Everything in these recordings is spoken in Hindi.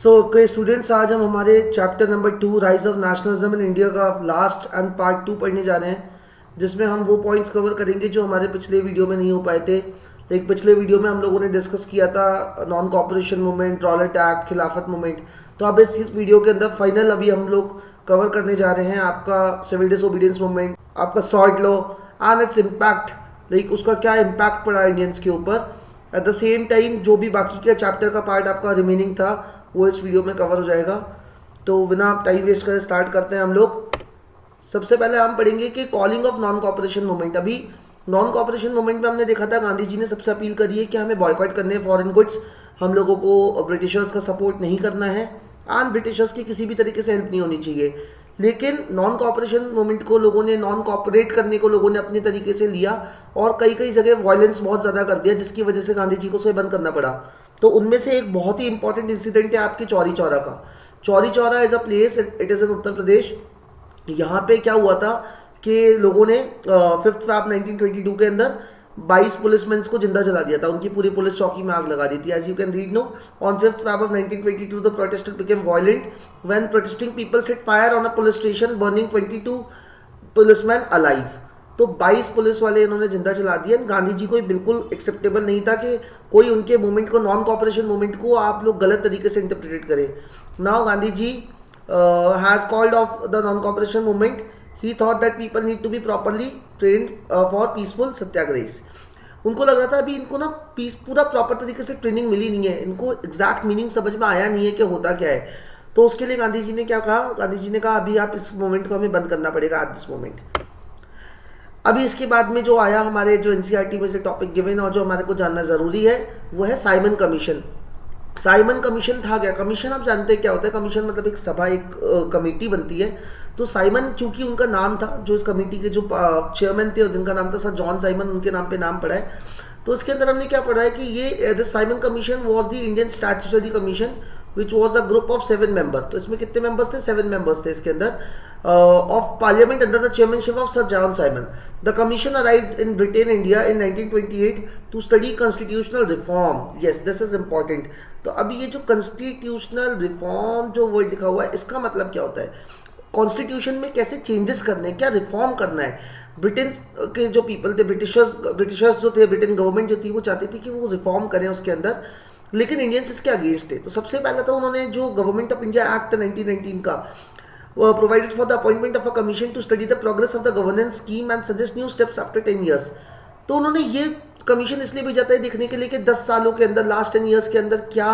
ओके स्टूडेंट्स, आज हम हमारे chapter number 2 rise of nationalism in India का लास्ट एंड पार्ट 2 पढ़ने जा रहे हैं, जिसमें हम वो पॉइंट्स कवर करेंगे जो हमारे पिछले वीडियो में नहीं हो पाए थे। लाइक पिछले वीडियो में हम लोगों ने डिस्कस किया था non cooperation movement, Rowlatt act, खिलाफत मूवमेंट। तो अब इस वीडियो के अंदर फाइनल अभी हम लोग कवर करने जा रहे हैं आपका सिविल डिसोबीडियंस मूवमेंट, आपका salt law and its impact, like उसका क्या इम्पैक्ट पड़ा इंडियंस के ऊपर। एट द सेम टाइम जो भी बाकी का चैप्टर का पार्ट आपका रिमेनिंग था वो इस वीडियो में कवर हो जाएगा। तो बिना टाइम वेस्ट करे स्टार्ट करते हैं हम लोग। सबसे पहले हम पढ़ेंगे कि calling of non cooperation movement. अभी नॉन कॉपरेशन मूवमेंट में हमने देखा था गांधी जी ने सबसे अपील करी है कि हमें बॉयकॉट करने हैं फॉरेन गुड्स, हम लोगों को ब्रिटिशर्स का सपोर्ट नहीं करना है एंड ब्रिटिशर्स की किसी भी तरीके से हेल्प नहीं होनी चाहिए। लेकिन नॉन कॉपरेशन मूवमेंट को लोगों ने, नॉन कॉपरेट करने को लोगों ने अपने तरीके से लिया और कई कई जगह वायलेंस बहुत ज़्यादा कर दिया, जिसकी वजह से गांधी जी को उसे बंद करना पड़ा। तो उनमें से एक बहुत ही इंपॉर्टेंट इंसिडेंट है आपकी चौरी चौरा का। Chauri Chaura is a place, it is in Uttar Pradesh. यहाँ पे क्या हुआ था कि लोगों ने 5 फरवरी 1922 के अंदर 22 पुलिसमैन को जिंदा जला दिया था, उनकी पूरी पुलिस चौकी में आग लगा दी थी। As you can read no, on 5 February 1922 the protester became violent when protesting people set fire on a police station, burning 22 policemen alive. तो 22 पुलिस वाले इन्होंने जिंदा जला दिया। गांधी जी को बिल्कुल एक्सेप्टेबल नहीं था कि कोई उनके मूवमेंट को, नॉन कॉपरेशन मूवमेंट को आप लोग गलत तरीके से इंटरप्रिटेट करें। Now Gandhi ji has called off the non cooperation movement. He thought that people need to be properly trained for peaceful satyagraha. उनको लग रहा था अभी इनको ना पूरा प्रॉपर तरीके से ट्रेनिंग मिली नहीं है, इनको एग्जैक्ट मीनिंग समझ में आया नहीं है कि होता क्या है। तो उसके लिए गांधी जी ने क्या कहा, गांधी जी ने कहा अभी आप इस मूवमेंट को हमें बंद करना पड़ेगा एट दिस मोमेंट। अभी इसके बाद में जो आया हमारे जो एनसीईआरटी में जो टॉपिक गिवन और जो हमारे को जानना जरूरी है वो है साइमन कमीशन। साइमन कमीशन था क्या? कमीशन आप जानते हैं क्या होता है? कमीशन मतलब एक सभा, एक कमेटी बनती है। तो साइमन क्योंकि उनका नाम था, जो इस कमेटी के जो चेयरमैन थे जिनका नाम था सर जॉन साइमन, उनके नाम पे नाम पड़ा है। तो इसके अंदर हमने क्या पढ़ा है कि ये this Simon commission was the Indian statutory commission which was a group of 7 member। तो इसमें कितने मेंबर्स थे? 7 मेंबर्स थे इसके अंदर of parliament under the chairmanship of sir John Simon. The commission arrived in Britain India in 1928 to study constitutional reform. Yes, this is important. तो अभी ये जो कॉन्स्टिट्यूशनल रिफॉर्म जो वर्ड लिखा हुआ है, इसका मतलब क्या होता है? कॉन्स्टिट्यूशन में कैसे चेंजेस करने हैं, क्या रिफॉर्म करना है। ब्रिटेन के जो पीपल थे, ब्रिटिशर्स जो थे, ब्रिटेन गवर्नमेंट जो थी वो चाहती थी कि वो रिफॉर्म करें उसके अंदर, लेकिन इंडियंस इसके अगेंस्ट थे। तो सबसे पहले तो उन्होंने जो गवर्नमेंट ऑफ इंडिया एक्ट 1919 का provided for the appointment of a commission to study the progress of the governance scheme and suggest new steps after 10 years. तो उन्होंने ये कमीशन इसलिए भेजा था देखने के लिए कि 10 सालों के अंदर, लास्ट 10 ईयर्स के अंदर क्या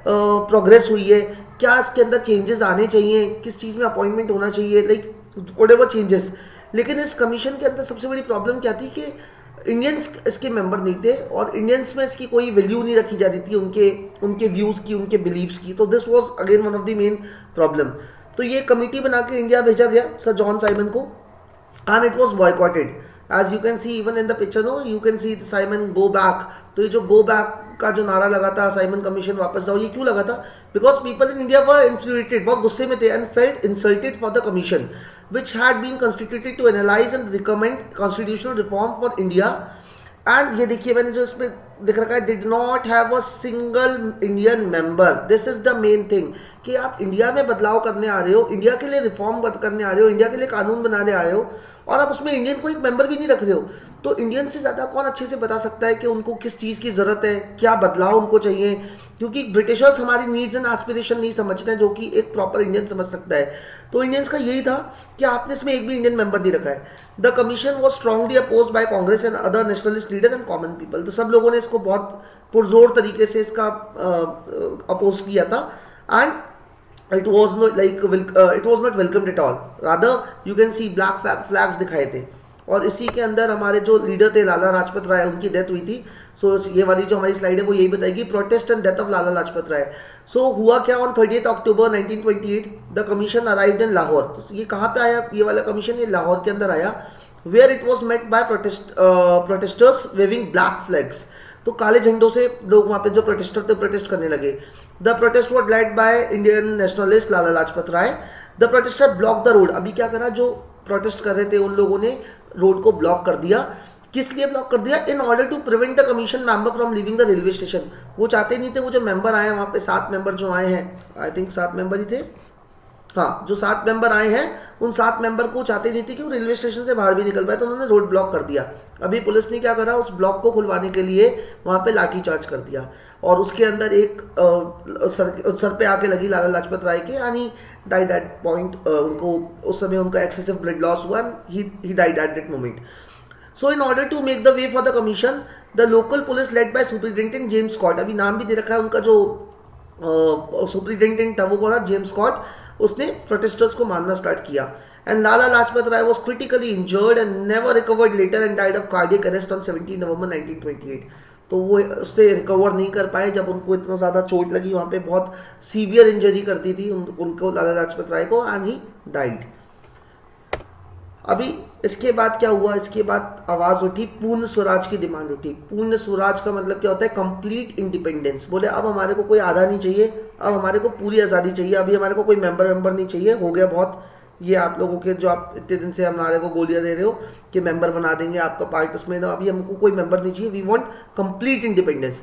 प्रोग्रेस हुई है, क्या इसके अंदर चेंजेस आने चाहिए, किस चीज़ में अपॉइंटमेंट होना चाहिए, लाइक व्हाटएवर चेंजेस। लेकिन इस कमीशन के अंदर सबसे बड़ी प्रॉब्लम क्या थी कि इंडियंस इसके मेंबर नहीं थे और इंडियंस में इसकी कोई वैल्यू नहीं रखी जा रही थी, उनके व्यूज़ की, उनके बिलीव्स की। तो this was again one of the main problem. तो ये कमेटी बना के इंडिया भेजा गया सर जॉन साइमन को and it was boycotted. As you can see even in the picture, no you can see Simon go back. तो ये जो गो बैक का जो नारा लगा था, साइमन कमीशन वापस जाओ, ये क्यों लगा था? Because people in India were infuriated, बहुत गुस्से में थे and felt insulted for the commission which had been constituted to analyze and recommend constitutional reform for India। And ये देखिए मैंने जो इसमें दिख रखा है, did not have a single Indian member. This is the main thing कि आप इंडिया में बदलाव करने आ रहे हो, इंडिया के लिए रिफॉर्म करने आ रहे हो, इंडिया के लिए कानून बनाने आ रहे हो और आप उसमें इंडियन को एक मेंबर भी नहीं रख रहे हो। तो इंडियन से ज़्यादा कौन अच्छे से बता सकता है कि उनको किस चीज़ की ज़रूरत है, क्या बदलाव उनको चाहिए? क्योंकि ब्रिटिशर्स हमारी नीड्स एंड एस्पिरेशन नहीं समझते हैं, जो कि एक प्रॉपर इंडियन समझ सकता है। तो इंडियंस का यही था कि आपने इसमें एक भी इंडियन मेंबर नहीं रखा है। The commission was strongly opposed by Congress and other nationalist leader and common people. तो सब लोगों ने इसको बहुत पुरजोर तरीके से इसका अपोज किया था and it was not like it was not welcomed at all, rather you can see black flags दिखाए थे। और इसी के अंदर हमारे जो लीडर थे लाला लाजपत राय, उनकी डेथ हुई थी। सो ये वाली जो हमारी स्लाइड है वो यही बताएगी, प्रोटेस्ट एंड डेथ ऑफ लाला लाजपत राय। सो हुआ क्या, on 30 October 1928 the commission arrived इन लाहौर। तो ये कहाँ पे आया ये वाला कमीशन? ये लाहौर के अंदर आया, where it was met by protesters waving black flags. तो काले झंडों से लोग वहाँ पे जो प्रोटेस्टर थे प्रोटेस्ट करने लगे। The protest was led by Indian nationalist Lala Lajpat Rai. The protester block the road. अभी क्या करा, जो प्रोटेस्ट कर रहे थे उन लोगों ने रोड को ब्लॉक कर दिया किस लिए ब्लॉक कर दिया? In order to prevent the commission member from leaving the railway station. वो चाहते नहीं थे, वो जो मेंबर आए वहाँ पे 7 मेंबर जो आए हैं, आई थिंक 7 मेंबर ही थे, हाँ, जो 7 मेंबर आए हैं उन 7 मेंबर को चाहते नहीं थे कि वो रेलवे स्टेशन से बाहर भी निकल पाए, तो उन्होंने रोड ब्लॉक कर दिया। अभी पुलिस ने क्या करा, उस ब्लॉक को खुलवाने के लिए वहाँ पे लाठीचार्ज कर दिया और उसके अंदर एक सर पे आके लगी लाला लाजपत राय के, यानी डाइड एट पॉइंट, उनको उस समय उनका एक्सेसिव ब्लड लॉस हुआ, he died at that moment. So in order to make the way for the commission, the local police led by superintendent James Scott, अभी नाम भी दे रखा है उनका, जो सुपरिटेंडेंट था वो था जेम्स स्कॉट, उसने प्रोटेस्टर्स को मारना स्टार्ट किया। And Lala Lajpat Rai was critically injured and never recovered later and died of cardiac arrest on 17 November 1928। तो वो उससे रिकवर नहीं कर पाए जब उनको इतना ज़्यादा चोट लगी, वहाँ पे बहुत सीवियर इंजरी करती थी उनको लाला लाजपत राय को, एंड ही डाइड। अभी इसके बाद क्या हुआ, इसके बाद आवाज़ उठी, पूर्ण स्वराज की डिमांड उठी। पूर्ण स्वराज का मतलब क्या होता है? Complete independence. बोले अब हमारे को कोई आधा नहीं चाहिए, अब हमारे को पूरी आज़ादी चाहिए, अभी हमारे को कोई मेंबर नहीं चाहिए, हो गया बहुत ये आप लोगों के, जो आप इतने दिन से हमारे को गोलियां दे रहे हो कि मेंबर बना देंगे आपका पार्ट उसमें, ना, अभी हमको कोई मेंबर नहीं चाहिए, we want complete independence.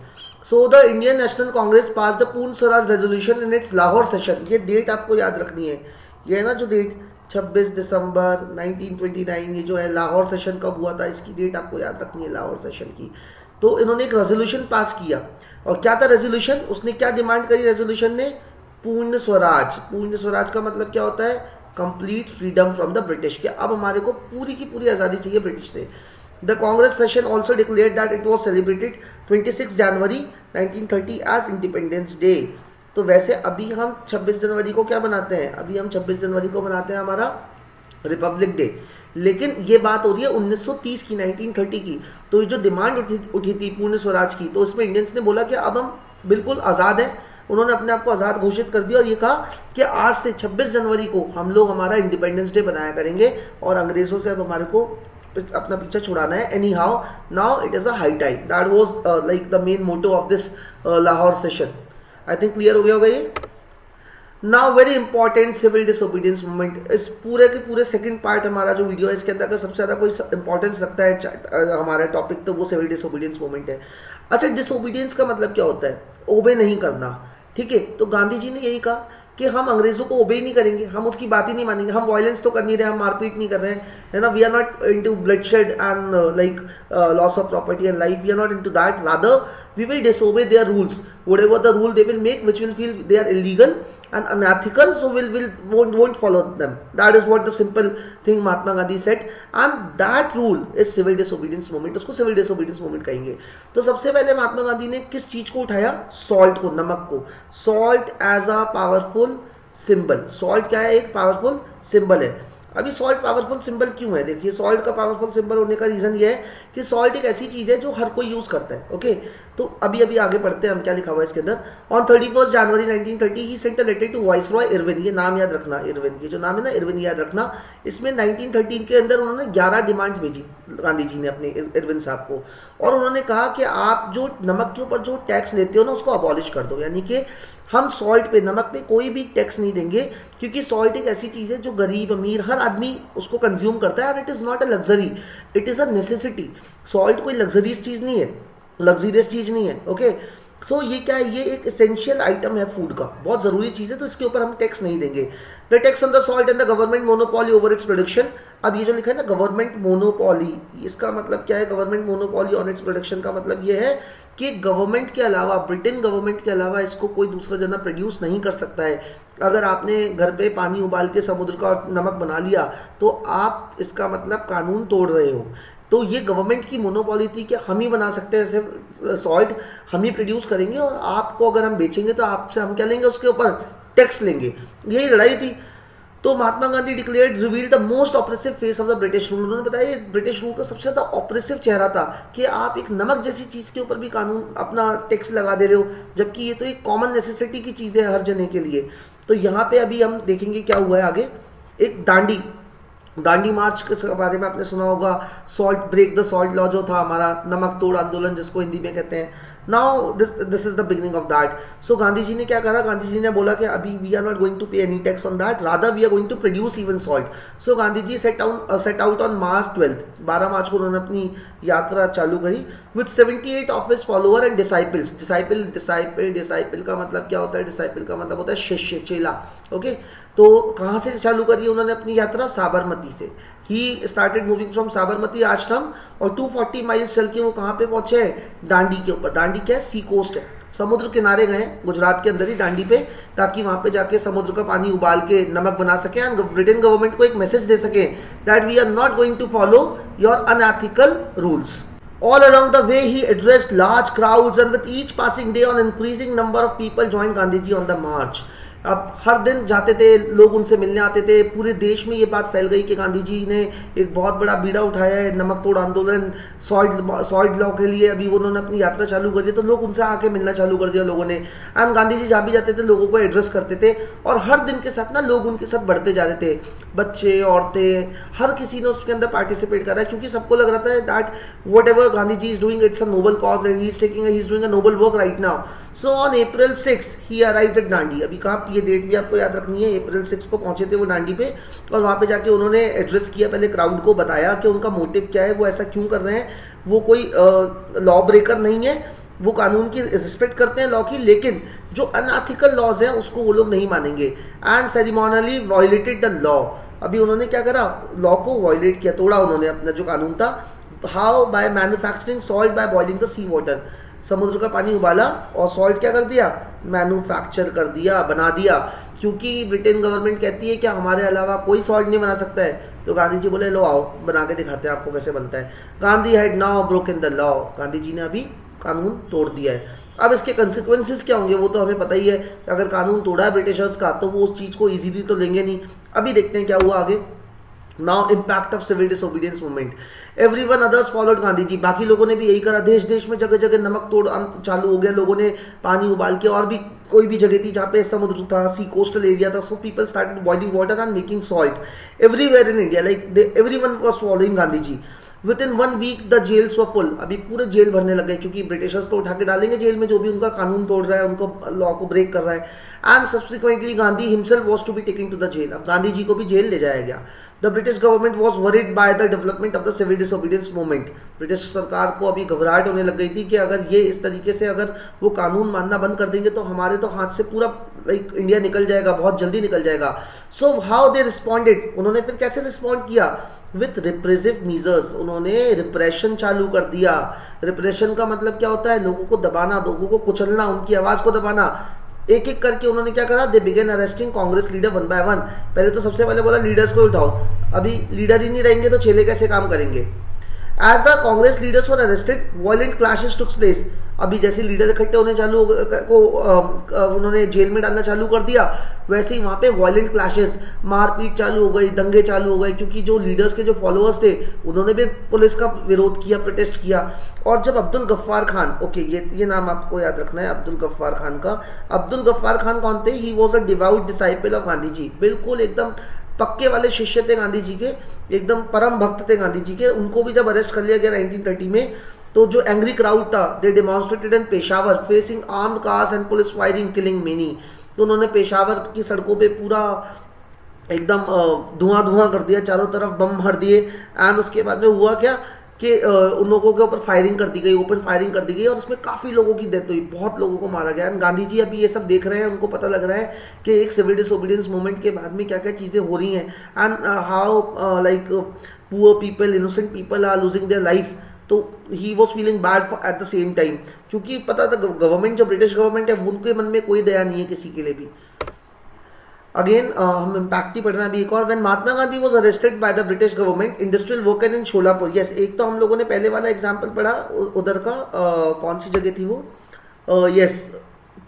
So the Indian National Congress pass the Purna Swaraj resolution in its Lahore session. ये डेट आपको याद रखनी है, ये है ना जो डेट 26 दिसंबर 1929, ये जो है लाहौर सेशन कब हुआ था, इसकी डेट आपको याद रखनी है लाहौर सेशन की। तो इन्होंने एक रेजोल्यूशन पास किया, और क्या था रेजोल्यूशन, उसने क्या डिमांड करी रेजोल्यूशन ने? पूर्ण स्वराज। पूर्ण स्वराज का मतलब क्या होता है? Complete freedom from the British, कि अब हमारे को पूरी की पूरी आज़ादी चाहिए ब्रिटिश से। The Congress session also declared that it was celebrated 26 January 1930 as independence day. तो वैसे अभी हम 26 जनवरी को क्या बनाते हैं? अभी हम 26 जनवरी को बनाते हैं हमारा रिपब्लिक डे, लेकिन ये बात हो रही है 1930 की, 1930 की। तो ये जो डिमांड उठी थी पूर्ण स्वराज की, तो इसमें इंडियंस ने बोला कि अब हम बिल्कुल आज़ाद हैं। उन्होंने अपने आप को आज़ाद घोषित कर दिया और ये कहा कि आज से 26 जनवरी को हम लोग हमारा इंडिपेंडेंस डे बनाया करेंगे और अंग्रेज़ों से अब हमारे को अपना पीछा छुड़ाना है। Anyhow now it is a high time, that was like the main motto of this Lahore session. I think clear हो गया होगा ये। Now very important civil disobedience movement. इस पूरे के पूरे सेकंड पार्ट हमारा जो वीडियो है इसके अंदर अगर सबसे ज़्यादा कोई इंपॉर्टेंस रखता है हमारा टॉपिक, तो वो सिविल डिसोबीडियंस मूवमेंट है। अच्छा, डिसोबीडियंस का मतलब क्या होता है? ओबे नहीं करना, ठीक है। तो गांधी जी ने यही कहा कि हम अंग्रेजों को ओबे नहीं करेंगे, हम उसकी बात ही नहीं मानेंगे, हम वायलेंस तो कर नहीं रहे, हम मारपीट नहीं कर रहे हैं, है ना, we are not into bloodshed and like loss of property and life, we are not into that, rather we will disobey their rules, whatever the rule they will make which will feel they are illegal and unethical, so won't follow them. That is what the simple thing Mahatma Gandhi said, and that rule is civil disobedience movement. उसको civil disobedience movement कहेंगे। तो सबसे पहले महात्मा गांधी ने किस चीज को उठाया? सॉल्ट को, नमक को। Salt as a powerful symbol. Salt क्या है? एक पावरफुल सिंबल है। अभी सॉल्ट पावरफुल सिंबल क्यों है? देखिए, सॉल्ट का पावरफुल सिंबल होने का रीजन ये है कि सॉल्ट एक ऐसी चीज है जो हर कोई यूज करता है। ओके, तो अभी आगे पढ़ते हैं हम क्या लिखा हुआ है इसके अंदर। On 31 January 1930 he sent a letter to viceroy Irwin. ये नाम याद रखना, इरविन, ये जो नाम है ना इरविन, याद रखना। इसमें 1913 के अंदर उन्होंने 11 डिमांड्स भेजी गांधी जी ने अपने इरविन साहब को, और उन्होंने कहा कि आप जो नमक के ऊपर जो टैक्स लेते हो ना उसको अबॉलिश कर दो, यानी कि हम सॉल्ट पे, नमक पे कोई भी टैक्स नहीं देंगे, क्योंकि सॉल्ट एक ऐसी चीज़ है जो गरीब अमीर हर आदमी उसको कंज्यूम करता है, और it is not a luxury, it is a necessity. Salt कोई लग्जरियस चीज़ नहीं है, लग्जरियस चीज़ नहीं है। ओके, सो ये क्या है? ये एक एसेंशियल आइटम है फूड का, बहुत ज़रूरी चीज़ है, तो इसके ऊपर हम टैक्स नहीं देंगे। The tax on the salt and the government monopoly over its production. अब ये जो लिखा है ना गवर्नमेंट मोनोपॉली, इसका मतलब क्या है? Government monopoly on its production का मतलब ये है कि गवर्नमेंट के अलावा, ब्रिटेन गवर्नमेंट के अलावा इसको कोई दूसरा जना प्रोड्यूस नहीं कर सकता है। अगर आपने घर पे पानी उबाल के समुद्र का नमक बना लिया तो आप इसका मतलब कानून तोड़ रहे हो। तो ये गवर्नमेंट की मोनोपॉली थी कि हम ही बना सकते हैं ऐसे सॉल्ट, हम ही प्रोड्यूस करेंगे, और आपको अगर हम बेचेंगे तो आपसे हम क्या लेंगे? उसके ऊपर टैक्स लेंगे। यही लड़ाई थी। तो Mahatma Gandhi declared reveal the most oppressive face of the British rule. उन्होंने बताया ये ब्रिटिश रूल का सबसे ज़्यादा ऑपरेसिव चेहरा था कि आप एक नमक जैसी चीज़ के ऊपर भी कानून अपना टैक्स लगा दे रहे हो, जबकि ये तो एक कॉमन नेसेसिटी की चीज़ है हर जने के लिए। तो यहाँ पे अभी हम देखेंगे क्या हुआ है आगे। एक दांडी मार्च के बारे में आपने सुना होगा, salt break the salt law जो था हमारा, नमक तोड़ आंदोलन जिसको हिंदी में कहते हैं। Now this is the beginning of that. So Gandhi ji ने क्या करा, गांधी जी ने बोला कि अभी we are not going to pay any tax on that, rather we are going to produce even salt. So Gandhi ji set out on March 12th, 12 March को उन्होंने अपनी यात्रा चालू करी with 78 of his follower and disciples. Disciple का मतलब क्या होता है? डिसाइपल का मतलब होता है शिष्य, चेला. ओके, तो कहाँ से चालू करी उन्होंने अपनी यात्रा? साबरमती से. He started moving from Sabarmati आश्रम और 240 माइल्स चल के वो कहाँ पे पहुंचे? दांडी के ऊपर. दांडी क्या है? सी कोस्ट है, समुद्र किनारे गए गुजरात के अंदर ही दांडी पे, ताकि वहां पे जाके समुद्र का पानी उबाल के नमक बना सके एंड ब्रिटेन गवर्नमेंट को एक मैसेज दे सके that we are not going to follow your unethical rules. All along the way, he addressed large crowds, and with each passing day, an increasing number of people joined Gandhiji on the march. अब हर दिन जाते थे लोग, उनसे मिलने आते थे. पूरे देश में ये बात फैल गई कि गांधी जी ने एक बहुत बड़ा बीड़ा उठाया है, नमक तोड़ आंदोलन, सॉल्ट लॉ के लिए अभी उन्होंने अपनी यात्रा चालू कर दी. तो लोग उनसे आके मिलना चालू कर दिया लोगों ने. एंड गांधी जी जहाँ भी जाते थे लोगों को एड्रेस करते थे, और हर दिन के साथ ना लोग उनके साथ बढ़ते जा रहे थे. बच्चे, औरतें, हर किसी ने उसके अंदर पार्टिसिपेट करा, क्योंकि सबको लग रहा था that whatever Gandhi ji is doing it's a noble cause and he is doing a noble work right now. So on April 6 he arrived at Dandi. अभी कहाँ, ये डेट भी आपको याद रखनी है, April 6 को पहुंचे थे वो दांडी पे, और वहाँ पे जाके उन्होंने एड्रेस किया, पहले क्राउड को बताया कि उनका मोटिव क्या है, वो ऐसा क्यों कर रहे हैं. वो कोई लॉ ब्रेकर नहीं है, वो कानून की रिस्पेक्ट करते हैं, लॉ की, लेकिन जो अनएथिकल लॉज हैं उसको वो लोग नहीं मानेंगे. And ceremonially violated the law. अभी उन्होंने क्या करा? लॉ को वायलेट किया, तोड़ा उन्होंने अपना जो कानून था. How? By manufacturing salt by boiling the sea water. समुद्र का पानी उबाला और सॉल्ट क्या कर दिया? मैन्युफैक्चर कर दिया, बना दिया. क्योंकि ब्रिटेन गवर्नमेंट कहती है कि हमारे अलावा कोई सॉल्ट नहीं बना सकता है, तो गांधी जी बोले लो आओ बना के दिखाते हैं आपको कैसे बनता है. Gandhi had now broken the law. Gandhi ji ने अभी कानून तोड़ दिया है. अब इसके कंसिक्वेंसेस क्या होंगे वो तो हमें पता ही है. अगर कानून तोड़ा है ब्रिटिशर्स का तो वो उस चीज़ को इजीली तो लेंगे नहीं. अभी देखते हैं क्या हुआ आगे. Now impact of civil disobedience movement. Everyone others followed Gandhi ji. बाकी लोगों ने भी यही करा. देश देश में जगह जगह नमक तोड़ चालू हो गया. लोगों ने पानी उबाल के, और भी कोई भी जगह थी जहाँ पे समुद्र था, सी कोस्टल एरिया था, so people started boiling water and making salt everywhere in India. Like everyone was following Gandhi ji. Within 1 week the jails were full. अभी पूरे जेल भरने लग गए, क्योंकि ब्रिटिशर्स तो उठा के डालेंगे जेल में जो भी उनका कानून तोड़ रहा है, उनको लॉ को ब्रेक कर रहा है. And subsequently Gandhi himself was to be taken to the jail. अब गांधी जी को भी जेल ले जाया गया. The British government was worried by the development of the civil disobedience movement. British सरकार को अभी घबराहट होने लग गई थी कि अगर ये इस तरीके से अगर वो कानून मानना बंद कर देंगे तो हमारे तो हाथ से पूरा लाइक इंडिया निकल जाएगा, बहुत जल्दी निकल जाएगा. So how they responded. उन्होंने फिर कैसे रिस्पॉन्ड किया? With repressive measures. उन्होंने रिप्रेशन चालू कर दिया. रिप्रेशन का मतलब क्या होता है? लोगों को दबाना, लोगों को कुचलना, उनकी आवाज़ को दबाना. एक एक करके उन्होंने क्या करा? They began arresting Congress leader one by one. पहले तो सबसे पहले बोला लीडर्स को उठाओ. अभी लीडर ही नहीं रहेंगे तो चेले कैसे काम करेंगे? As the Congress leaders were arrested violent clashes took place. अभी जैसे लीडर इकट्ठे होने चालू को उन्होंने जेल में डालना चालू कर दिया, वैसे ही वहाँ पे वायलेंट क्लैशेस, मारपीट चालू हो गई, दंगे चालू हो गए, क्योंकि जो लीडर्स के जो फॉलोअर्स थे उन्होंने भी पुलिस का विरोध किया, प्रोटेस्ट किया. और जब अब्दुल गफ्फार खान, ओके ये नाम आपको याद रखना है अब्दुल गफ्फार खान का. अब्दुल गफ्फार खान कौन थे? He was a devout disciple of Gandhi ji. बिल्कुल एकदम पक्के वाले शिष्य थे गांधी जी के, एकदम परम भक्त थे गांधी जी के. उनको भी जब अरेस्ट कर लिया गया 1930 में, तो जो एंग्री क्राउड था they demonstrated in Peshawar facing armed cars and police firing killing many. तो उन्होंने पेशावर की सड़कों पे पूरा एकदम धुआं धुआं कर दिया, चारों तरफ बम भर दिए. एंड उसके बाद में हुआ क्या कि उन लोगों के ऊपर फायरिंग कर दी गई, ओपन फायरिंग कर दी गई, और उसमें काफ़ी लोगों की डेथ हुई, बहुत लोगों को मारा गया. एंड गांधी जी अभी ये सब देख रहे हैं, उनको पता लग रहा है कि एक सिविल डिसोबीडियंस मूवमेंट के बाद में क्या क्या चीज़ें हो रही हैं. And how like poor people, innocent people are losing their life. तो he was feeling bad at the same time, क्योंकि पता था गवर्नमेंट, जो ब्रिटिश गवर्नमेंट है, उनके मन में कोई दया नहीं है किसी के लिए भी. अगेन हम इम्पैक्ट ही पढ़ना भी एक और. When Mahatma Gandhi was arrested by the British government, industrial worker in Sholapur. Yes, एक तो हम लोगों ने पहले वाला एग्जांपल पढ़ा उधर का, कौन सी जगह थी वो? Yes,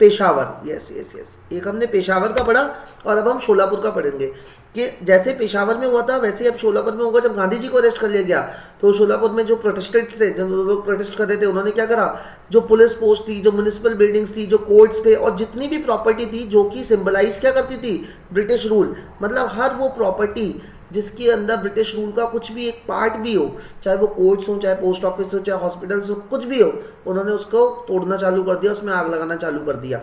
Peshawar. Yes yes yes, एक हमने पेशावर का पढ़ा और अब हम शोलापुर का पढ़ेंगे. कि जैसे पेशावर में हुआ था वैसे ही अब शोलापुर में होगा. जब गांधी जी को अरेस्ट कर लिया गया तो शोलापुर में जो प्रोटेस्टेंट्स थे, जो लोग प्रोटेस्ट कर रहे थे, उन्होंने क्या करा? जो पुलिस पोस्ट थी, जो म्युनिसिपल बिल्डिंग्स थी, जो कोर्ट्स थे, और जितनी भी प्रॉपर्टी थी जो कि सिंबलाइज क्या करती थी? British rule. मतलब हर वो प्रॉपर्टी जिसके अंदर ब्रिटिश रूल का कुछ भी एक पार्ट भी हो, चाहे वो कोर्ट्स हो, चाहे पोस्ट ऑफिस हो, चाहे हॉस्पिटल्स हो, कुछ भी हो, उन्होंने उसको तोड़ना चालू कर दिया, उसमें आग लगाना चालू कर दिया।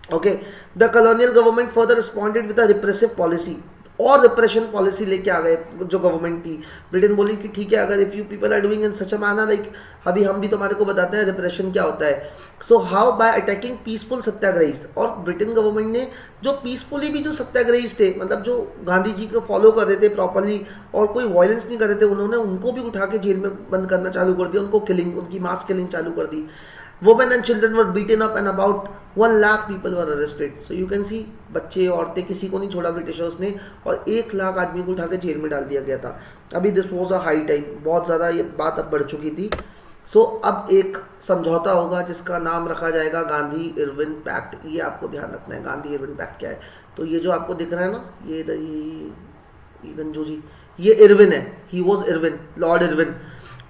Okay, the colonial government further responded with a repressive policy, और रिप्रेशन पॉलिसी लेके आ गए जो गवर्नमेंट थी। ब्रिटेन बोली कि ठीक है, अगर if you people are doing in such a manner, like अभी हम भी तुम्हारे को बताते हैं रिप्रेशन क्या होता है। So how, by attacking peaceful satyagrahis. और ब्रिटेन गवर्नमेंट ने जो पीसफुली भी जो सत्याग्रहीज थे, मतलब जो गांधी जी को फॉलो कर रहे थे प्रॉपरली और कोई वायलेंस नहीं कर रहे थे, उन्होंने उनको भी उठा के जेल में बंद करना चालू कर दिया, उनको किलिंग, उनकी मास किलिंग चालू कर दी। Women and children were beaten up and about 1 lakh people were arrested. So you can see, बच्चे औरतें किसी को नहीं छोड़ा ब्रिटिशर्स ने, और 1 लाख आदमी को उठा के जेल में डाल दिया गया था। अभी this was a high time, बहुत ज़्यादा ये बात अब बढ़ चुकी थी। सो अब एक समझौता होगा जिसका नाम रखा जाएगा गांधी इरविन पैक्ट। ये आपको ध्यान रखना है, गांधी इरविन पैक्ट क्या है। तो ये जो आपको दिख रहा है ना, ये गंजू जी, ये इरविन है, he was Irwin, Lord Irwin.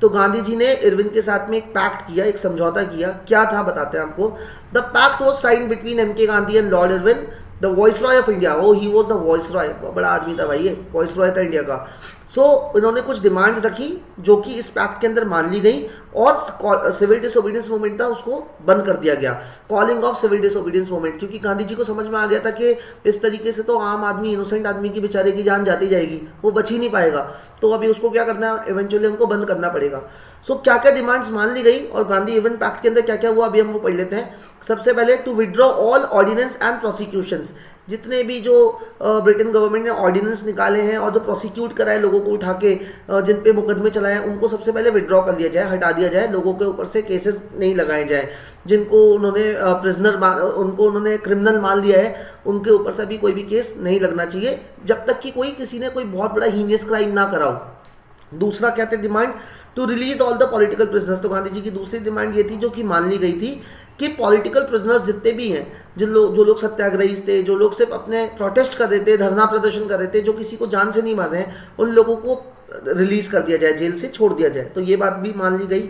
तो गांधी जी ने इरविन के साथ में एक पैक्ट किया, एक समझौता किया। क्या था बताते हैं आपको। The pact was sign between M K. Gandhi and lord Irwin, the viceroy of India. Oh, he was the viceroy, बड़ा आदमी था भाई, ये वॉइसरॉय था इंडिया का। सो इन्होंने कुछ डिमांड्स रखी जो कि इस पैक्ट के अंदर मान ली गई, और सिविल डिसोबीडियंस मूवमेंट था उसको बंद कर दिया गया। Calling off civil disobedience movement, क्योंकि गांधी जी को समझ में आ गया था कि इस तरीके से तो आम आदमी, इनोसेंट आदमी की बेचारे की जान जाती जाएगी, वो बच ही नहीं पाएगा। तो अभी उसको क्या करना है, इवेंचुअली हमको बंद करना पड़ेगा। सो क्या क्या डिमांड्स मान ली गई, और गांधी इरविन पैक्ट के अंदर क्या क्या हुआ, अभी हम वो पढ़ लेते हैं। सबसे पहले, to withdraw all ordinance and prosecutions. जितने भी जो ब्रिटेन गवर्नमेंट ने ऑर्डिनेंस निकाले हैं और जो प्रोसिक्यूट कराए लोगों को उठा के, जिन पे मुकदमे चलाए हैं, उनको सबसे पहले विड्रॉ कर लिया जाए, हटा दिया जाए, लोगों के ऊपर से केसेस नहीं लगाए जाए। जिनको उन्होंने प्रिजनर, उनको उन्होंने क्रिमिनल मान लिया है, उनके ऊपर से अभी कोई भी केस नहीं लगना चाहिए जब तक कि किसी ने कोई बहुत बड़ा हीनियस क्राइम ना करा हो। दूसरा क्या था demand, to release all the political prisoners. तो गांधी जी की दूसरी डिमांड ये थी, जो कि मान ली गई थी, कि पॉलिटिकल प्रिजनर्स जितने भी हैं, जो लोग सत्याग्रही थे, जो लोग सिर्फ अपने प्रोटेस्ट कर रहे थे, धरना प्रदर्शन कर रहे थे, जो किसी को जान से नहीं मार रहे हैं, उन लोगों को रिलीज कर दिया जाए, जेल से छोड़ दिया जाए। तो ये बात भी मान ली गई।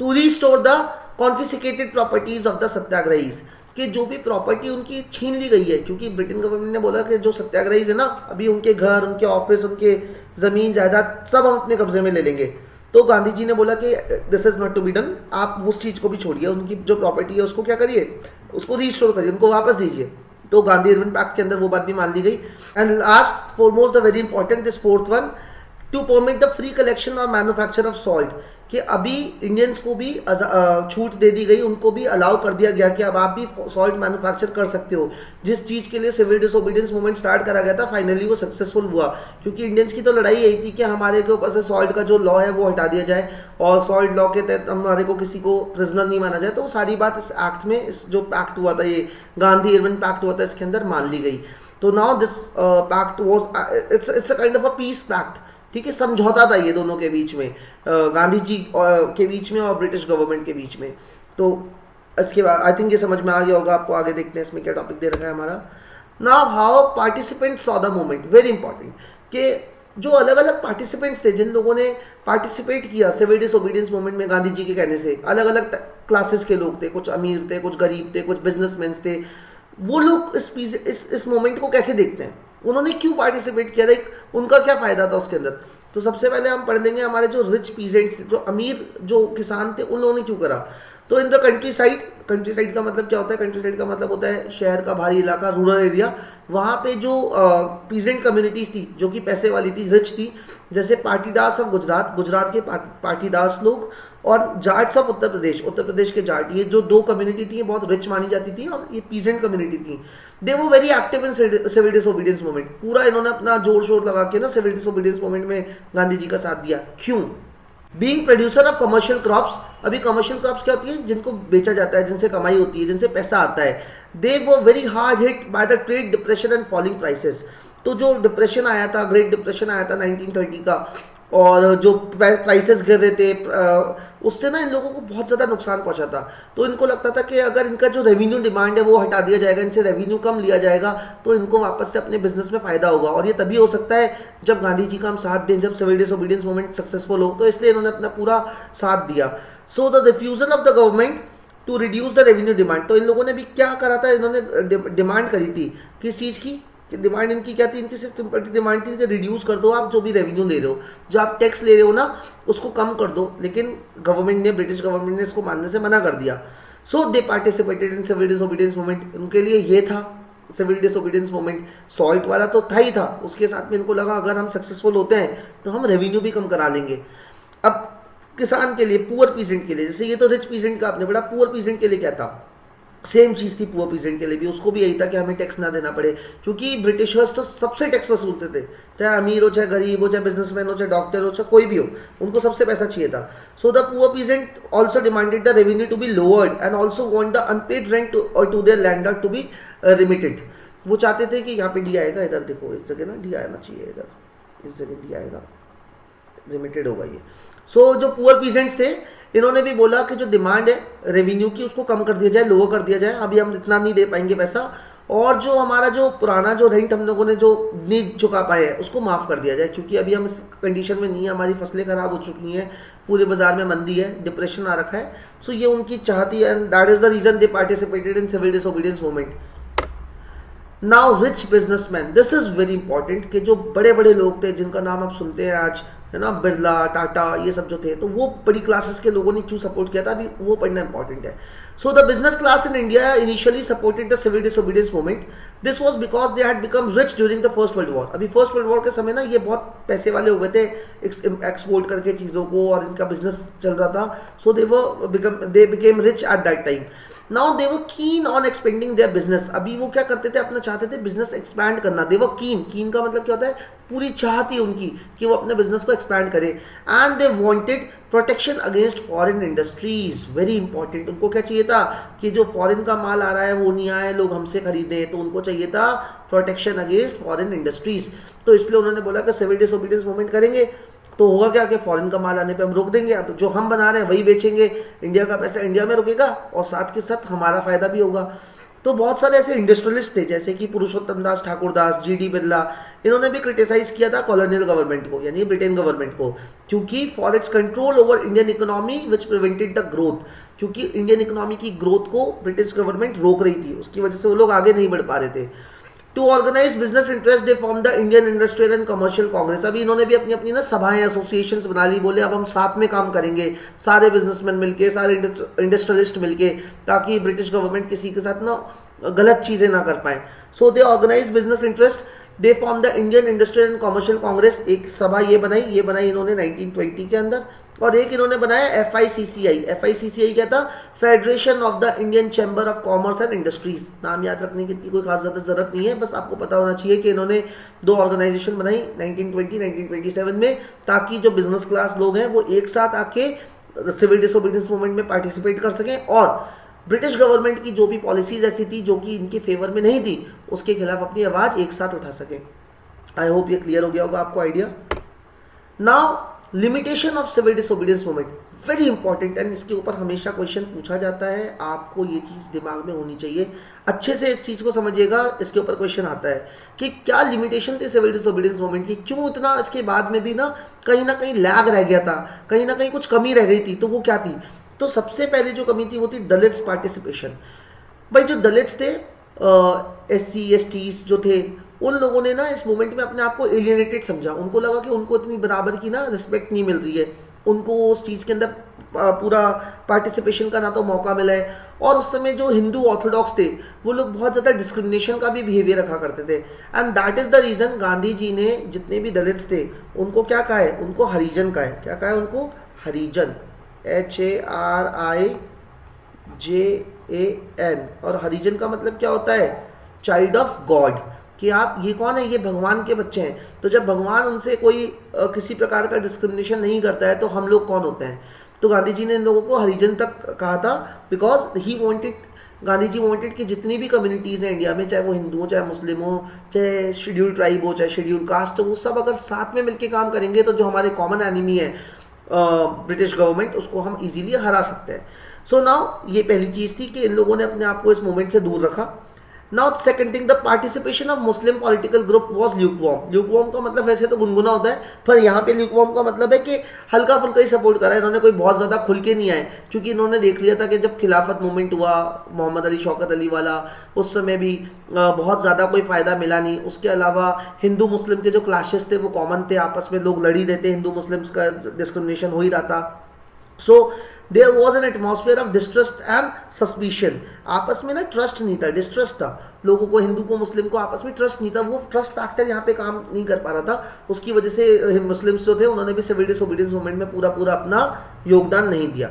To restore the confiscated properties of the satyagrahis, कि जो भी प्रॉपर्टी उनकी छीन ली गई है, क्योंकि ब्रिटेन गवर्नमेंट ने बोला कि जो सत्याग्रही है ना, अभी उनके घर, उनके ऑफिस, उनके जमीन जायदाद सब हम अपने कब्जे में ले लेंगे। तो गांधी जी ने बोला कि this is not to be done, आप उस चीज को भी छोड़िए, उनकी जो प्रॉपर्टी है उसको क्या करिए, उसको रिस्टोर करिए, उनको वापस दीजिए। तो गांधी इरविन पैक्ट के अंदर वो बात भी मान ली गई। And last foremost the very important, this fourth one, to permit the free collection और मैन्युफैक्चर ऑफ सॉल्ट, कि अभी इंडियंस को भी छूट दे दी गई, उनको भी अलाउ कर दिया गया कि अब आप भी सॉल्ट मैन्युफैक्चर कर सकते हो। जिस चीज़ के लिए सिविल डिसोबीडियंस मूवमेंट स्टार्ट करा गया था, फाइनली वो सक्सेसफुल हुआ, क्योंकि इंडियंस की तो लड़ाई यही थी कि हमारे के ऊपर से सॉल्ट का जो लॉ है वो हटा दिया जाए, और सॉल्ट लॉ के तहत हमारे को किसी को प्रिजनर नहीं माना जाए। तो सारी बात इस एक्ट में, इस जो पैक्ट हुआ था, ये गांधी इरविन पैक्ट हुआ था, इसके अंदर मान ली गई। तो now this pact was, it's a kind of a peace pact, ठीक है, समझौता था ये दोनों के बीच में, गांधी जी के बीच में और ब्रिटिश गवर्नमेंट के बीच में। तो इसके बाद आई थिंक ये समझ में आ गया होगा आपको। आगे देखते हैं इसमें क्या टॉपिक दे रखा है हमारा। Now how participants saw the movement, very important, कि जो अलग अलग पार्टिसिपेंट्स थे, जिन लोगों ने पार्टिसिपेट किया सिविल डिसोबीडियंस मूवमेंट में गांधी जी के कहने से, अलग अलग क्लासेस के लोग थे, कुछ अमीर थे, कुछ गरीब थे, कुछ बिजनेसमैन थे। वो लोग इस मोमेंट को कैसे देखते हैं, उन्होंने क्यों पार्टिसिपेट किया था, उनका क्या फायदा था उसके अंदर। तो सबसे पहले हम पढ़ लेंगे हमारे जो रिच पीजेंट्स थे, जो अमीर जो किसान थे, उन लोगों ने क्यों करा। तो इन द कंट्री साइड का मतलब क्या होता है, कंट्री साइड का मतलब होता है शहर का बाहरी इलाका, रूरल एरिया। वहाँ पे जो पीजेंट कम्युनिटीज थी, जो कि पैसे वाली थी, रिच थी, जैसे पाटीदास ऑफ गुजरात के पाटीदास लोग, और जाट्स ऑफ उत्तर प्रदेश के जाट, ये जो दो कम्युनिटी थी, बहुत रिच मानी जाती थी, और ये पीजेंट कम्युनिटी थी। दे वो very active in civil disobedience movement. पूरा इन्होंने अपना जोर शोर लगा के ना सिविल डिसोबीडियंस मूवमेंट में गांधी जी का साथ दिया। क्यों? Being producer of commercial crops. अभी कमर्शियल क्रॉप्स क्या होती है, जिनको बेचा जाता है, जिनसे कमाई होती है, जिनसे पैसा आता है। दे वो very hard hit by the trade depression and falling prices. तो जो डिप्रेशन आया था, ग्रेट डिप्रेशन आया था 1930 का, और जो प्राइसेस गिर रहे थे, उससे ना इन लोगों को बहुत ज़्यादा नुकसान पहुंचा था। तो इनको लगता था कि अगर इनका जो रेवेन्यू डिमांड है वो हटा दिया जाएगा, इनसे रेवेन्यू कम लिया जाएगा, तो इनको वापस से अपने बिजनेस में फ़ायदा होगा। और ये तभी हो सकता है जब गांधी जी का हम साथ दें, जब सिविल डिसोबीडियंस मूवमेंट सक्सेसफुल हो। तो इसलिए इन्होंने अपना पूरा साथ दिया। So the refusal of the government to reduce the revenue demand. तो इन लोगों ने भी क्या करा था, इन्होंने डिमांड करी थी किस चीज़ की, डिमांड इनकी क्या थी, इनकी सिर्फ सिंपल डिमांड थी कि रिड्यूस कर दो आप जो भी रेवेन्यू ले रहे हो, जो आप टैक्स ले रहे हो ना उसको कम कर दो। लेकिन गवर्नमेंट ने, ब्रिटिश गवर्नमेंट ने इसको मानने से मना कर दिया। So they participated in civil disobedience movement. उनके लिए ये था सिविल डिसोबीडियंस मूवमेंट। सॉल्ट वाला तो था ही था, उसके साथ में इनको लगा अगर हम सक्सेसफुल होते हैं तो हम रेवेन्यू भी कम करा लेंगे। अब किसान के लिए, पुअर पीसेंट के लिए, जैसे ये तो रिच पीसेंट का आपने पढ़ा, पुअर पीसेंट के लिए क्या था, सेम चीज़ थी पुअर पीसेंट के लिए भी। उसको भी यही था कि हमें टैक्स ना देना पड़े, क्योंकि ब्रिटिशर्स तो सबसे टैक्स वसूलते थे, चाहे अमीर हो, चाहे गरीब हो, चाहे बिजनेसमैन हो, चाहे डॉक्टर हो, चाहे कोई भी हो, उनको सबसे पैसा चाहिए था। So the poor peasant also demanded the revenue to be lowered and also want the unpaid rent और to their landlord to be remitted. वो चाहते थे कि यहाँ पे डी आएगा, इधर देखो इस जगह ना डी आना चाहिए, इधर इस जगह डी आएगा, लिमिटेड होगा ये। सो जो पुअर पीसेंट्स थे इन्होंने भी बोला कि जो डिमांड है रेवेन्यू की उसको कम कर दिया जाए, लोअर कर दिया जाए, अभी हम इतना नहीं दे पाएंगे पैसा, और जो हमारा जो पुराना जो रेंट हम लोगों ने जो नहीं चुका पाए है उसको माफ़ कर दिया जाए, क्योंकि अभी हम इस कंडीशन में नहीं है, हमारी फसलें खराब हो चुकी हैं, पूरे बाजार में मंदी है, डिप्रेशन आ रखा है। सो ये उनकी चाहती है and that is the reason they participated in civil disobedience movement. Now rich businessman, this is very important कि जो बड़े बड़े लोग थे जिनका नाम आप सुनते हैं आज, है ना, बिरला, टाटा, ये सब जो थे, तो वो बड़ी क्लासेस के लोगों ने क्यों सपोर्ट किया था, अभी वो पढ़ना इंपॉर्टेंट है। So the business class in India initially supported the civil disobedience movement. This was because they had become rich during the first world war. अभी फर्स्ट वर्ल्ड वॉर के समय ना ये बहुत पैसे वाले हो गए थे एक्सपोर्ट करके चीज़ों को, और इनका बिजनेस चल रहा था। So they became rich at that time. Now they were keen on expanding their business. अभी वो क्या करते थे, अपना चाहते थे बिजनेस एक्सपैंड करना। दे वर कीन का मतलब क्या होता है, पूरी चाह थी उनकी कि वो अपने बिजनेस को एक्सपैंड करे। And they wanted protection against foreign industries, very important. उनको क्या चाहिए था कि जो फॉरेन का माल आ रहा है वो नहीं आए, लोग हमसे खरीदें, तो उनको चाहिए था प्रोटेक्शन अगेंस्ट फॉरेन इंडस्ट्रीज। तो इसलिए उन्होंने बोला कि सिविल डिसोबीडियंस मूवमेंट करेंगे तो होगा क्या कि फॉरेन का माल आने पे हम रोक देंगे, अब जो हम बना रहे हैं वही बेचेंगे, इंडिया का पैसा इंडिया में रुकेगा और साथ के साथ हमारा फायदा भी होगा। तो बहुत सारे ऐसे इंडस्ट्रियलिस्ट थे जैसे कि पुरुषोत्तम दास ठाकुरदास, जी.डी. बिरला, इन्होंने भी क्रिटिसाइज किया था कॉलोनियल गवर्नमेंट को, यानी ब्रिटेन गवर्नमेंट को, क्योंकि for its control over Indian economy which prevented the growth. क्योंकि इंडियन इकोनॉमी की ग्रोथ को ब्रिटिश गवर्नमेंट रोक रही थी, उसकी वजह से वो लोग आगे नहीं बढ़ पा रहे थे। To organise business interest they form the Indian industrial and commercial Congress. अभी इन्होंने भी अपनी अपनी ना सभाएं, एसोसिएशंस बना ली, बोले अब हम साथ में काम करेंगे, सारे बिजनेसमैन मिलके, सारे इंडस्ट्रियलिस्ट मिलके, ताकि ब्रिटिश गवर्नमेंट किसी के साथ ना गलत चीजें ना कर पाए। So they organise business interest, they form the Indian industrial and commercial Congress. एक सभा ये बनाई इन्होंने 1920 के अंदर। और एक इन्होंने बनाया FICCI। FICCI क्या था, federation of the Indian chamber of commerce and industries. नाम याद रखने की कोई खास ज़्यादा जरूरत नहीं है, बस आपको पता होना चाहिए कि इन्होंने दो ऑर्गेनाइजेशन बनाई 1927 में, ताकि जो बिजनेस क्लास लोग हैं वो एक साथ आके सिविल डिसोबीडियंस मूवमेंट में पार्टिसिपेट कर सकें, और ब्रिटिश गवर्नमेंट की जो भी पॉलिसीज ऐसी थी जो कि इनके फेवर में नहीं थी, उसके खिलाफ अपनी आवाज़ एक साथ उठा सकें। आई होप ये क्लियर हो गया होगा आपको idea. Now limitation of civil disobedience movement, very important, and इसके ऊपर हमेशा क्वेश्चन पूछा जाता है, आपको ये चीज़ दिमाग में होनी चाहिए, अच्छे से इस चीज़ को समझिएगा, इसके ऊपर क्वेश्चन आता है कि क्या लिमिटेशन थी सिविल डिसोबीडियंस मूवमेंट की, क्यों इतना इसके बाद में भी ना कहीं लैग रह गया था, कहीं ना कहीं कुछ कमी रह गई थी, तो वो क्या थी। तो सबसे पहले जो कमी थी वो थी दलित्स पार्टिसिपेशन। भाई जो दलित्स थे, SC STs जो थे, उन लोगों ने ना इस मूवमेंट में अपने आप को एलियनेटेड समझा। उनको लगा कि उनको इतनी बराबर की ना रिस्पेक्ट नहीं मिल रही है, उनको उस चीज़ के अंदर पूरा पार्टिसिपेशन का ना तो मौका मिला है। और उस समय जो हिंदू ऑर्थोडॉक्स थे वो लोग बहुत ज़्यादा डिस्क्रिमिनेशन का भी बिहेवियर रखा करते थे, and that is the reason Gandhi ji ने जितने भी दलित्स थे उनको क्या कहा है, उनको हरिजन कहा है। क्या कहा है उनको, हरिजन, HARIJAN। और हरिजन का मतलब क्या होता है, चाइल्ड ऑफ गॉड, कि आप ये कौन है, ये भगवान के बच्चे हैं। तो जब भगवान उनसे कोई किसी प्रकार का डिस्क्रिमिनेशन नहीं करता है तो हम लोग कौन होते हैं। तो गांधी जी ने इन लोगों को हरिजन तक कहा था, बिकॉज गांधी जी वांटेड कि जितनी भी कम्युनिटीज़ हैं इंडिया में, चाहे वो हिंदू हो, चाहे मुस्लिम हो, चाहे शेड्यूल ट्राइब हो, चाहे शेड्यूल कास्ट हो, वो सब अगर साथ में मिलकर काम करेंगे तो जो हमारे कॉमन एनिमी है ब्रिटिश गवर्नमेंट, उसको हम इजीली हरा सकते हैं। सो नाउ ये पहली चीज़ थी कि इन लोगों ने अपने आप को इस मूवमेंट से दूर रखा। Now second thing, the participation of Muslim political group was lukewarm. Lukewarm का मतलब वैसे तो गुनगुना होता है, पर यहाँ पे ल्यूकवार्म का मतलब है कि हल्का फुल्का ही सपोर्ट करा, इन्होंने कोई बहुत ज़्यादा खुल के नहीं आए, क्योंकि इन्होंने देख लिया था कि जब खिलाफत मूवमेंट हुआ मोहम्मद अली शौकत अली वाला, उस समय भी बहुत ज़्यादा कोई फ़ायदा मिला नहीं। उसके अलावा हिंदू मुस्लिम के जो क्लैशेस थे वो कॉमन थे, आपस में लोग लड़ी रहते, हिंदू मुस्लिम्स का डिस्क्रिमिनेशन हो ही रहा था। So there was an atmosphere of distrust and suspicion. आपस में ना ट्रस्ट नहीं था, डिस्ट्रस्ट था, लोगों को, हिंदू को मुस्लिम को आपस में ट्रस्ट नहीं था, वो ट्रस्ट फैक्टर यहाँ पे काम नहीं कर पा रहा था। उसकी वजह से मुस्लिम्स जो थे उन्होंने भी सिविल डिसोबीडियंस मूवमेंट में पूरा पूरा अपना योगदान नहीं दिया।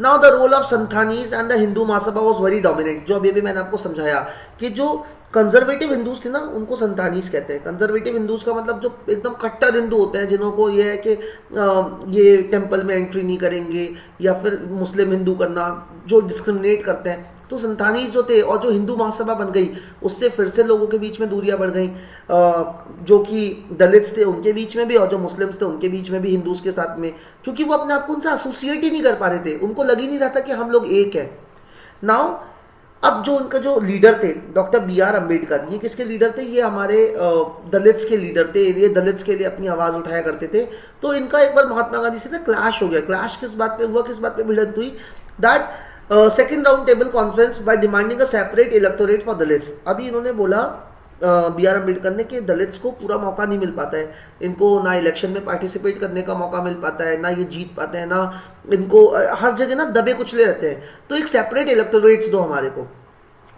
Now the role of Sanatanis and the Hindu Mahasabha was very dominant. जो अभी मैंने आपको समझाया कि जो कंजर्वेटिव हिंदूज थे ना उनको संतानीस कहते हैं। कंजर्वेटिव हिंदूज का मतलब जो एकदम कट्टर हिंदू होते हैं, जिन्हों को ये है कि ये टेंपल में एंट्री नहीं करेंगे, या फिर मुस्लिम हिंदू करना, जो डिस्क्रिमिनेट करते हैं। तो संतानीस जो थे, और जो हिंदू महासभा बन गई उससे फिर से लोगों के बीच में दूरियां बढ़ गई, जो कि दलित्स थे उनके बीच में भी, और जो मुस्लिम्स थे उनके बीच में भी, हिंदूज के साथ में, क्योंकि वो अपने आप को उनसे एसोसिएट ही नहीं कर पा रहे थे, उनको लग ही नहीं रहा था कि हम लोग एक हैं। नाउ अब जो उनका जो लीडर थे डॉक्टर B.R. अम्बेडकर, ये किसके लीडर थे? ये हमारे दलित्स के लीडर थे, ये दलित्स के लिए अपनी आवाज़ उठाया करते थे। तो इनका एक बार महात्मा गांधी से ना क्लैश हो गया। क्लैश किस बात पे हुआ, किस बात पे भिड़ंत हुई? That second round table conference by demanding a separate electorate for Dalits. अभी इन्होंने बोला B.R. अम्बेडकर ने कि दलित्स को पूरा मौका नहीं मिल पाता है, इनको ना इलेक्शन में पार्टिसिपेट करने का मौका मिल पाता है, ना ये जीत पाते हैं, ना इनको हर जगह ना दबे कुचले रहते हैं, तो एक सेपरेट इलेक्टोरेट्स दो हमारे को,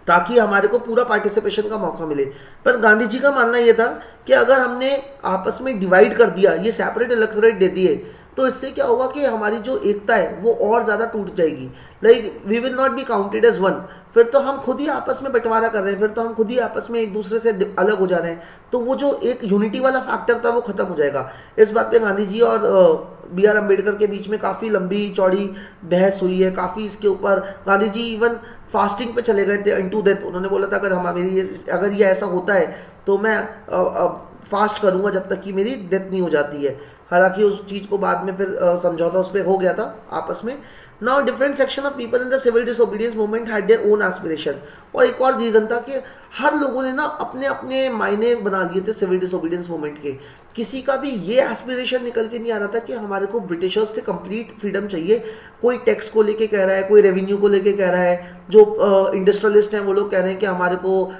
ताकि हमारे को पूरा पार्टिसिपेशन का मौका मिले। पर गांधी जी का मानना यह था कि अगर हमने आपस में डिवाइड कर दिया, ये सेपरेट इलेक्टोरेट दे दिए, तो इससे क्या होगा कि हमारी जो एकता है वो और ज़्यादा टूट जाएगी। Like we will not be counted as one. फिर तो हम खुद ही आपस में बंटवारा कर रहे हैं, फिर तो हम खुद ही आपस में एक दूसरे से अलग हो जा रहे हैं, तो वो जो एक यूनिटी वाला फैक्टर था वो खत्म हो जाएगा। इस बात पे गांधी जी और B.R. अम्बेडकर के बीच में काफ़ी लंबी चौड़ी बहस हुई है, काफ़ी इसके ऊपर। गांधी जी इवन फास्टिंग पे चले गए थे अनटू डेथ। उन्होंने बोला था अगर ये ऐसा होता है तो मैं फास्ट करूंगा जब तक कि मेरी डेथ नहीं हो जाती है। हालांकि उस चीज़ को बाद में फिर समझौता उस पर हो गया था आपस में। Now different section of people in the civil disobedience movement had their own aspiration. और एक और रीज़न था कि हर लोगों ने ना अपने अपने मायने बना लिए थे सिविल डिसोबीडियंस मूवमेंट के। किसी का भी ये एस्पिरेशन निकल के नहीं आ रहा था कि हमारे को ब्रिटिशर्स से कंप्लीट फ्रीडम चाहिए। कोई टैक्स को लेके कह रहा है, कोई रेवेन्यू को लेके कह रहा है, जो इंडस्ट्रियलिस्ट हैं वो लोग कह रहे हैं कि हमारे को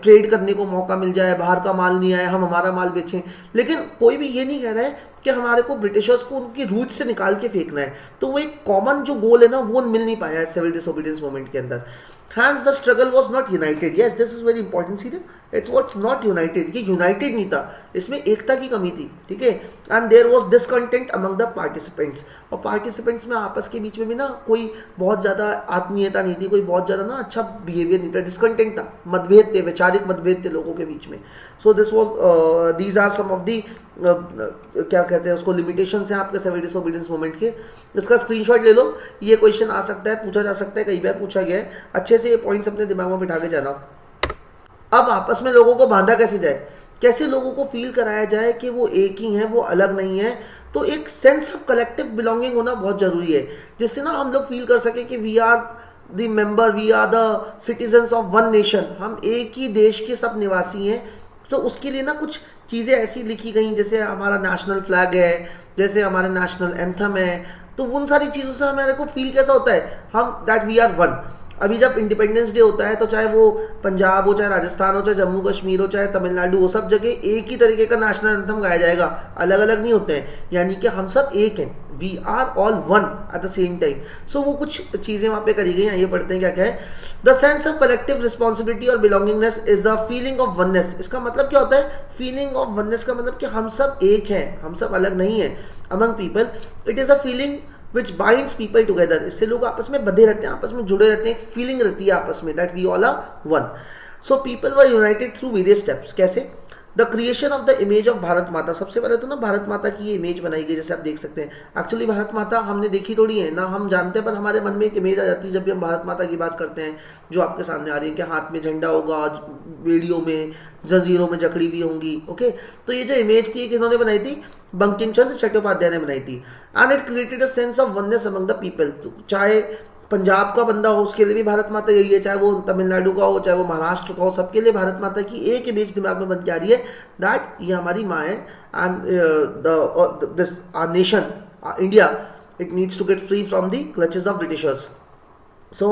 ट्रेड करने को मौका मिल जाए, बाहर का माल नहीं आए, हम हमारा माल बेचें। लेकिन कोई भी ये नहीं कह रहा है कि हमारे को ब्रिटिशर्स को उनकी रूट से निकाल के फेंकना है। तो वो एक कॉमन जो गोल है ना वो मिल नहीं पाया है सिविल डिसोबीडियंस मूवमेंट के अंदर। Hence the struggle was not united. Yes, this is very important. See, it's what not united. ये united नहीं था, इसमें एकता की कमी थी, ठीक है। And there was discontent among the participants. और participants में आपस के बीच में भी ना कोई बहुत ज़्यादा आत्मीयता नहीं थी, कोई बहुत ज़्यादा ना अच्छा बिहेवियर नहीं था, डिस्कंटेंट था, मतभेद थे, वैचारिक मतभेद थे लोगों के बीच में। So this was these are some of the क्या कहते हैं उसको, लिमिटेशंस हैं आपके सिविल डिसोबीडियंस मूवमेंट के। इसका स्क्रीनशॉट ले लो, ये क्वेश्चन आ सकता है, पूछा जा सकता है, कई बार पूछा गया है। अच्छे से ये पॉइंट्स अपने दिमाग में बिठा के जाना। अब आपस में लोगों को बांधा कैसे जाए, कैसे लोगों को फील कराया जाए कि वो एक ही हैं, वो अलग नहीं है। तो एक सेंस ऑफ कलेक्टिव बिलोंगिंग होना बहुत जरूरी है, जिससे ना हम लोग फील कर सके कि we are the member, we are the citizens of one nation, हम एक ही देश के सब निवासी हैं। तो उसके लिए ना कुछ चीज़ें ऐसी लिखी गई, जैसे हमारा नेशनल फ्लैग है, जैसे हमारा नेशनल एंथम है। तो उन सारी चीज़ों से हमारे को फील कैसा होता है, हम दैट वी आर वन। अभी जब इंडिपेंडेंस डे होता है तो चाहे वो पंजाब हो, चाहे राजस्थान हो, चाहे जम्मू कश्मीर हो, चाहे तमिलनाडु हो, सब जगह एक ही तरीके का नेशनल एंथम गाया जाएगा, अलग अलग नहीं होते हैं। यानी कि हम सब एक हैं, we are all one at the same time. So वो कुछ चीज़ें वहाँ पे करी गई हैं, ये पढ़ते हैं क्या क्या है। The sense of collective responsibility और belongingness is a feeling of oneness. इसका मतलब क्या होता है, फीलिंग ऑफ वननेस का मतलब कि हम सब एक हैं, हम सब अलग नहीं है। Among people it is a feeling which binds people together। इससे लोग आपस में बंधे रहते हैं, आपस में जुड़े रहते हैं, एक फीलिंग रहती है आपस में that we all are one। So people were united through various steps। कैसे? The creation of the image of Bharat माता। सबसे पहले तो ना भारत माता की ये इमेज बनाई गई, जैसे आप देख सकते हैं। एक्चुअली भारत माता हमने देखी थोड़ी है ना, हम जानते हैं, पर हमारे मन में एक इमेज आ जाती है जब भी हम भारत माता की बात करते हैं, जो आपके सामने आ रही है कि हाथ में झंडा होगा, बेड़ियों में जंजीरों में जकड़ी हुई होंगी। ओके, तो ये जो इमेज थी किन्होंने बनाई थी, बंकिम चंद्र चट्टोपाध्याय ने बनाई थी। And it created a sense of oneness among the people. चाहे पंजाब का बंदा हो उसके लिए भी भारत माता यही है, चाहे वो तमिलनाडु का हो चाहे वो महाराष्ट्र का हो, सबके लिए भारत माता की एक इमेज दिमाग में बन के आ रही है दैट ये हमारी माँ है and this our nation India it needs to get free from the clutches of Britishers. So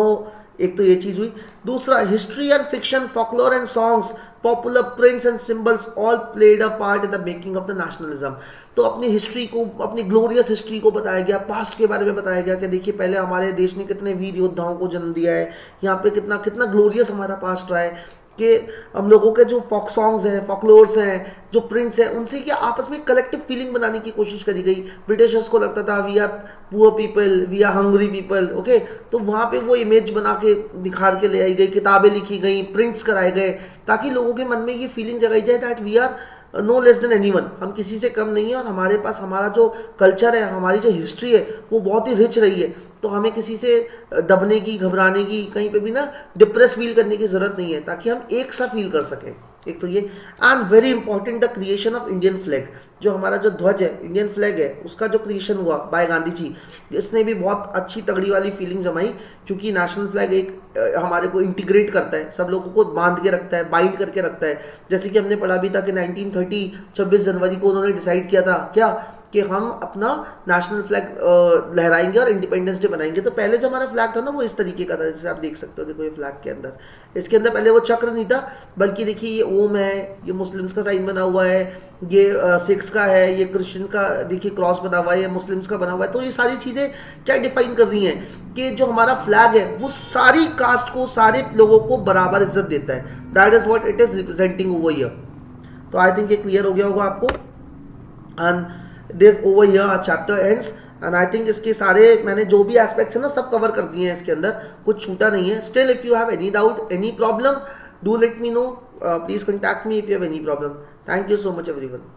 एक तो ये चीज हुई। दूसरा, history and fiction, folklore and songs, popular prints and symbols all played a part in the making of the nationalism. तो अपनी हिस्ट्री को, अपनी ग्लोरियस हिस्ट्री को बताया गया, पास्ट के बारे में बताया गया कि देखिए पहले हमारे देश ने कितने वीर योद्धाओं को जन्म दिया है, यहाँ पे कितना कितना ग्लोरियस हमारा पास्ट रहा है, कि हम लोगों के जो फोक सॉन्ग्स हैं, फॉकलोर्स हैं, जो प्रिंट्स हैं, उनसे क्या आपस में कलेक्टिव फीलिंग बनाने की कोशिश करी गई। ब्रिटिशर्स को लगता था we are poor people, we are hungry people, okay, तो वहाँ पे वो इमेज बना के निखार के ले आई गई, किताबें लिखी गई, प्रिंट्स कराए गए, ताकि लोगों के मन में ये फीलिंग जगाई जाए that we are no less than anyone, हम किसी से कम नहीं है और हमारे पास हमारा जो कल्चर है, हमारी जो हिस्ट्री है वो बहुत ही रिच रही है। तो हमें किसी से दबने की, घबराने की, कहीं पे भी ना डिप्रेस फील करने की जरूरत नहीं है, ताकि हम एक सा फील कर सकें। एक तो ये, and very important the creation of Indian flag, जो हमारा जो ध्वज है, इंडियन फ्लैग है, उसका जो क्रिएशन हुआ बाय गांधी जी, इसने भी बहुत अच्छी तगड़ी वाली फीलिंग जमाई, क्योंकि नेशनल फ्लैग एक हमारे को इंटीग्रेट करता है, सब लोगों को बांध के रखता है, बाइंड करके रखता है। जैसे कि हमने पढ़ा भी था कि 1930 26 जनवरी को उन्होंने डिसाइड किया था क्या, कि हम अपना नेशनल फ्लैग लहराएंगे और इंडिपेंडेंस डे बनाएंगे। तो पहले जो हमारा फ्लैग था ना वो इस तरीके का था, जैसे आप देख सकते हो, देखो ये फ्लैग के अंदर, इसके अंदर पहले वो चक्र नहीं था, बल्कि देखिए ये ओम है, ये मुस्लिम्स का साइन बना हुआ है, ये सिख्स का है, ये क्रिश्चियन का देखिए क्रॉस बना हुआ है, ये मुस्लिम्स का बना हुआ है। तो ये सारी चीज़ें क्या डिफाइन कर रही हैं कि जो हमारा फ्लैग है वो सारी कास्ट को, सारे लोगों को बराबर इज्जत देता है। That is what it is representing over here. तो आई थिंक ये क्लियर हो गया होगा आपको। And this over here our chapter ends, and I think इसके सारे मैंने जो भी एस्पेक्ट्स है ना सब कवर कर दिए हैं इसके अंदर, कुछ छूटा नहीं है। Still if you have any doubt, any problem, do let me know, please contact me if you have any problem. Thank you so much everyone.